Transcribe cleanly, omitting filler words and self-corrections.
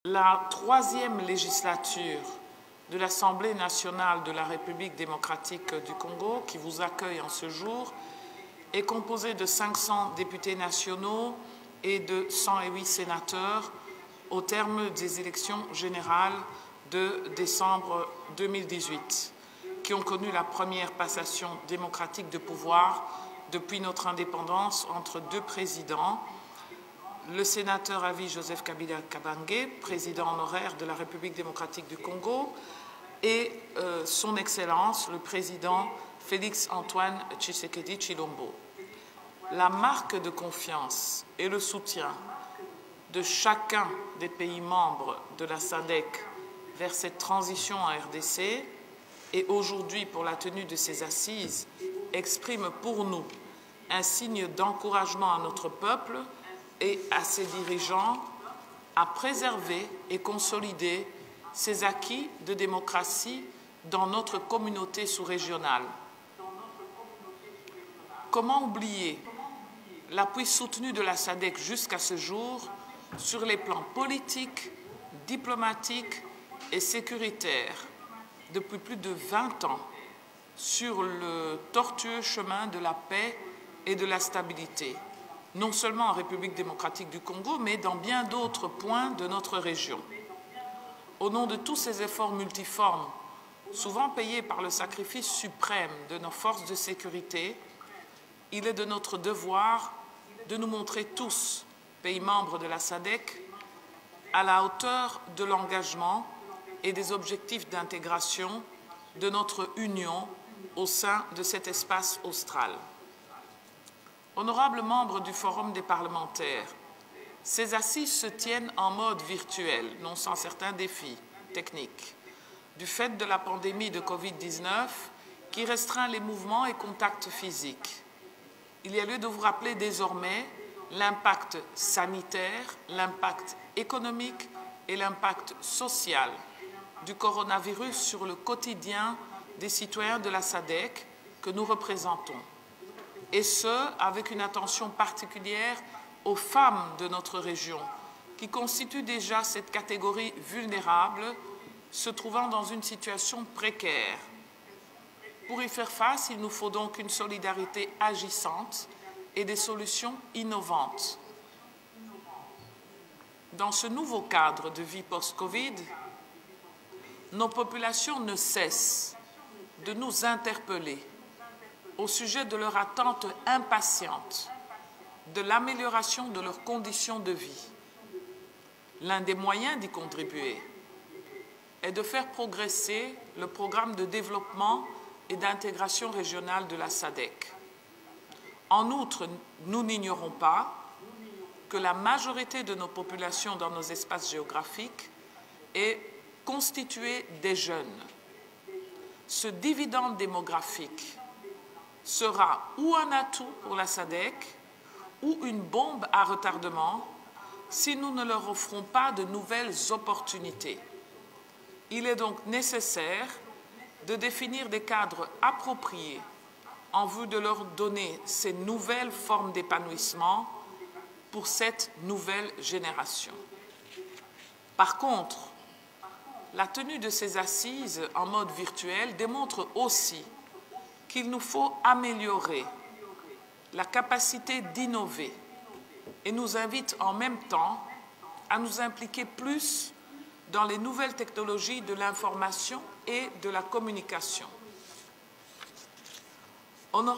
La troisième législature de l'Assemblée nationale de la République démocratique du Congo, qui vous accueille en ce jour, est composée de 500 députés nationaux et de 108 sénateurs au terme des élections générales de décembre 2018, qui ont connu la première passation démocratique de pouvoir depuis notre indépendance entre deux présidents, le sénateur à vie Joseph Kabila Kabange, président honoraire de la République démocratique du Congo, et son Excellence, le président Félix Antoine Tshisekedi Tshilombo. La marque de confiance et le soutien de chacun des pays membres de la SADC vers cette transition en RDC et aujourd'hui pour la tenue de ces assises exprime pour nous un signe d'encouragement à notre peuple et à ses dirigeants à préserver et consolider ces acquis de démocratie dans notre communauté sous-régionale. Comment oublier l'appui soutenu de la SADC jusqu'à ce jour sur les plans politiques, diplomatiques et sécuritaires depuis plus de 20 ans sur le tortueux chemin de la paix et de la stabilité, non seulement en République démocratique du Congo, mais dans bien d'autres points de notre région. Au nom de tous ces efforts multiformes, souvent payés par le sacrifice suprême de nos forces de sécurité, il est de notre devoir de nous montrer tous, pays membres de la SADC, à la hauteur de l'engagement et des objectifs d'intégration de notre union au sein de cet espace austral. Honorables membres du Forum des parlementaires, ces assises se tiennent en mode virtuel, non sans certains défis techniques, du fait de la pandémie de Covid-19 qui restreint les mouvements et contacts physiques. Il y a lieu de vous rappeler désormais l'impact sanitaire, l'impact économique et l'impact social du coronavirus sur le quotidien des citoyens de la SADC que nous représentons. Et ce, avec une attention particulière aux femmes de notre région, qui constituent déjà cette catégorie vulnérable, se trouvant dans une situation précaire. Pour y faire face, il nous faut donc une solidarité agissante et des solutions innovantes. Dans ce nouveau cadre de vie post-Covid, nos populations ne cessent de nous interpeller au sujet de leur attente impatiente de l'amélioration de leurs conditions de vie. L'un des moyens d'y contribuer est de faire progresser le programme de développement et d'intégration régionale de la SADC. En outre, nous n'ignorons pas que la majorité de nos populations dans nos espaces géographiques est constituée des jeunes. Ce dividende démographique sera ou un atout pour la SADC ou une bombe à retardement si nous ne leur offrons pas de nouvelles opportunités. Il est donc nécessaire de définir des cadres appropriés en vue de leur donner ces nouvelles formes d'épanouissement pour cette nouvelle génération. Par contre, la tenue de ces assises en mode virtuel démontre aussi qu'il nous faut améliorer la capacité d'innover et nous invite en même temps à nous impliquer plus dans les nouvelles technologies de l'information et de la communication.